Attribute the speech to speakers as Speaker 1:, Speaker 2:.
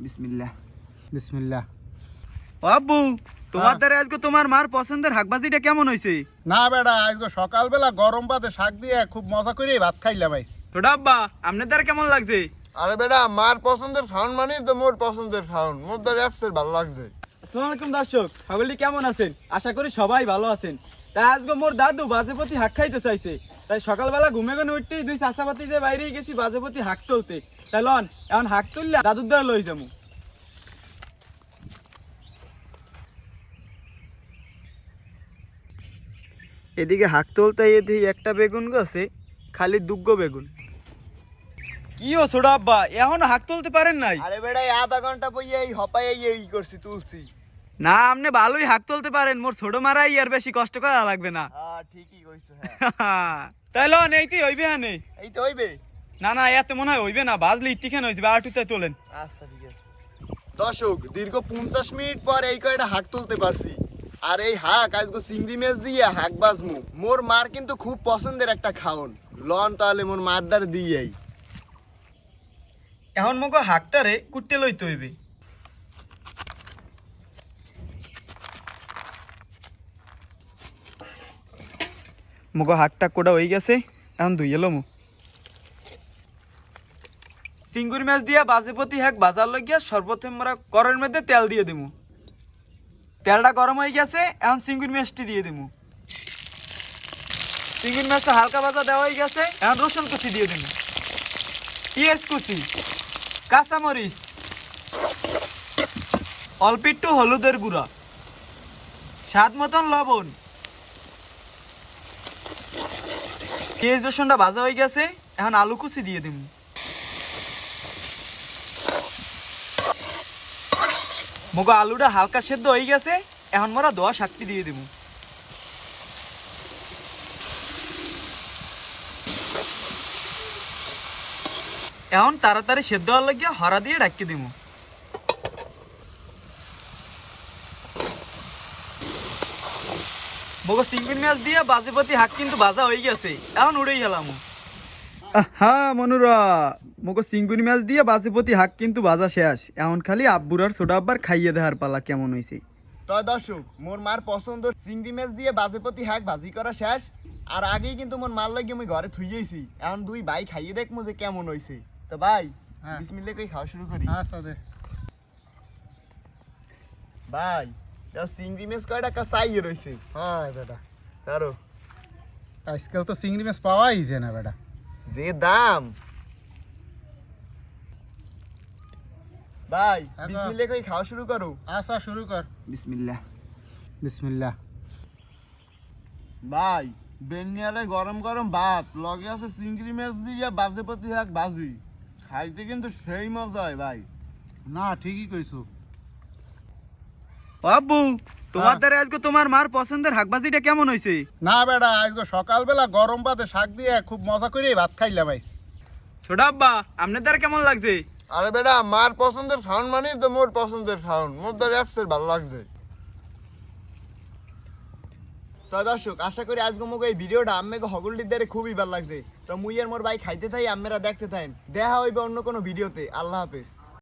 Speaker 1: বিসমিল্লাহ।
Speaker 2: বিসমিল্লাহ।
Speaker 1: আব্বু, তোমাদের আজকে তোমার মার পছন্দের হাকবাজিটা কেমন হয়েছে?
Speaker 2: না বেটা, আজকে সকালবেলা গরম ভাতে শাক দিয়ে খুব মজা করে ভাত খাইলাম আইস।
Speaker 1: ছোটা আব্বা, আপনাদের কেমন লাগছে?
Speaker 3: আরে বেটা, মার পছন্দের খাওন মানে তো মোর পছন্দের খাওন, মোর দ্বারা একসের ভালো লাগছে।
Speaker 1: আসসালামু আলাইকুম দর্শক, সকলে কেমন আছেন? আশা করি সবাই ভালো আছেন। তাই আজকে মোর দাদু বাজেপতি হাক খাইতে চাইছে, তাই সকালবেলা ঘুমে ঘুমে উঠতেই দুই চাচাপাতি যে বাইরে গেছি বাজেপতি হাক তুলতে। তাই লন এখন হাক তুললে দাদুর দ্বারা লই যাবো। এদিকে হাক তুলতে এদিকে একটা বেগুন গাছে খালি দুগ্গো বেগুন। কি ও ছোট আব্বা, এখনো হাক তুলতে পারেন নাই?
Speaker 3: আরে বেটা, আধা ঘন্টা বইয়ে এই হপাই এই করছি, তুলছি।
Speaker 1: না, আপনি ভালোই হাক তুলতে পারেন, মোর ছোট মারাই আর বেশি কষ্ট করা লাগবে না।
Speaker 3: হ্যাঁ ঠিকই কইছো। হ্যাঁ
Speaker 1: তাই লন এইতেই হইবে হানে।
Speaker 3: এই তো হইবে।
Speaker 1: না না, এতে মনে হয় হইবে না, বাজলে ইটিখানে হইবে, আর টুতে তোলেন।
Speaker 3: আচ্ছা ঠিক আছে। দর্শক, দীর্ঘ 50 মিনিট পর এই কয়টা হাক তুলতে পারছি। আর এই হাক আজকে চিংড়ি মাছ দিয়ে হাক বাজমু। মোর মার কিন্তু খুব পছন্দের একটা খাওন। লন তাহলে মোর মার দ্বার দিয়েই।
Speaker 1: এখন মগো হাকটারে কুটতে লইতে হইবে। মগো হাকটা কোটা হয়ে গেছে, এখন ধুই এলো মু। চিংড়ি মাছ দিয়া বাজেপতি হাক বাজার লাগিয়া সর্বপ্রথম আমরা কড়াইয়ের মধ্যে তেল দিয়ে দিমু। তেলটা গরম হয়ে গেছে, এখন চিংড়ি মাছটি দিয়ে দিমু। চিংড়ি মাছটা হালকা ভাজা দেওয়া হয়ে গেছে, এখন রসুন কুচি দিয়ে দিমু, পেঁয়াজ কুচি, কাঁচামরিচ, অল্প একটু হলুদের গুঁড়া, স্বাদ মতন লবণ। পেঁয়াজ রসুনটা ভাজা হয়ে গেছে, এখন আলু কুচি দিয়ে দিমু। মগো আলুটা হালকা সেদ্ধ হয়ে গেছে, এখন মোরা দোয়া শাকটি দিয়ে দিব। এখন তাড়াতাড়ি সেদ্ধ হওয়ার লাগিয়া হরা দিয়ে ঢাকি দিব। মগো চিংড়ি মাছ দিয়ে বাজেপতি হাক কিন্তু ভাজা হয়ে গেছে, এখন উড়েই গেলাম। হ্যাঁ মনুরা, মগো চিংড়ি মাছ দিয়ে বাজেপতি হাক কিন্তু ভাজা শেষ, এখন খালি আব্বুর আর ছোট আব্বার খাইয়ে দেওয়ার পালা কেমন হয়েছে।
Speaker 3: তো দর্শক, মোর মার পছন্দ চিংড়ি মাছ দিয়ে বাজেপতি হাক ভাজি করা শেষ। আর আগেই কিন্তু মোর মার লাগি আমি ঘরে থুইয়েছি। এখন দুই ভাই খাইয়ে দেখমু যে কেমন হইছে। তো ভাই, বিসমিল্লাহ কই খাওয়া শুরু করি।
Speaker 2: আচ্ছা দে
Speaker 3: ভাই, তো চিংড়ি মাছ কয়টা চাইয়ে রইছে।
Speaker 2: হ্যাঁ বেটা,
Speaker 3: তারো
Speaker 2: আজকাল তো চিংড়ি মাছ পাওয়াই যায় না বেটা।
Speaker 3: যে দাম। ভাই, বিসমিল্লাহ কই খাওয়া শুরু করো।
Speaker 2: আচ্ছা শুরু কর।
Speaker 1: বিসমিল্লাহ।
Speaker 2: বিসমিল্লাহ।
Speaker 3: ভাই, বেনিয়ালে গরম গরম ভাত, লগে আছে চিংড়ি মাছ দিয়ে বাজেপতি হাক ভাজি। খাইতে কিন্তু সেই মজা হয় ভাই।
Speaker 2: না ঠিকই কইছো।
Speaker 1: আব্বু, তোমাদের আজকে তোমার মার পছন্দের হাকবাজিটা কেমন হয়েছে?
Speaker 2: না বেটা, আজকে সকালবেলা গরম ভাতে শাক দিয়ে খুব মজা করে ভাত খাইলাম আইস।
Speaker 1: ছোট আব্বা, আপনাদের কেমন লাগছে?
Speaker 3: আরে বেটা, মার পছন্দের খাওন মানে তো মোর পছন্দের খাওন, মোর দ্বারা একসের ভালো লাগছে। তো দর্শক, আশা করি আজকে মুখ এই ভিডিওটা আম্মেকে হগলটির দ্বারা খুবই ভালো লাগছে। তো মুই আর মোর ভাই খাইতে থাই, আম্মেরা দেখতে থাকেন। দেখা হইবে অন্য কোনো ভিডিওতে। আল্লাহ হাফেজ।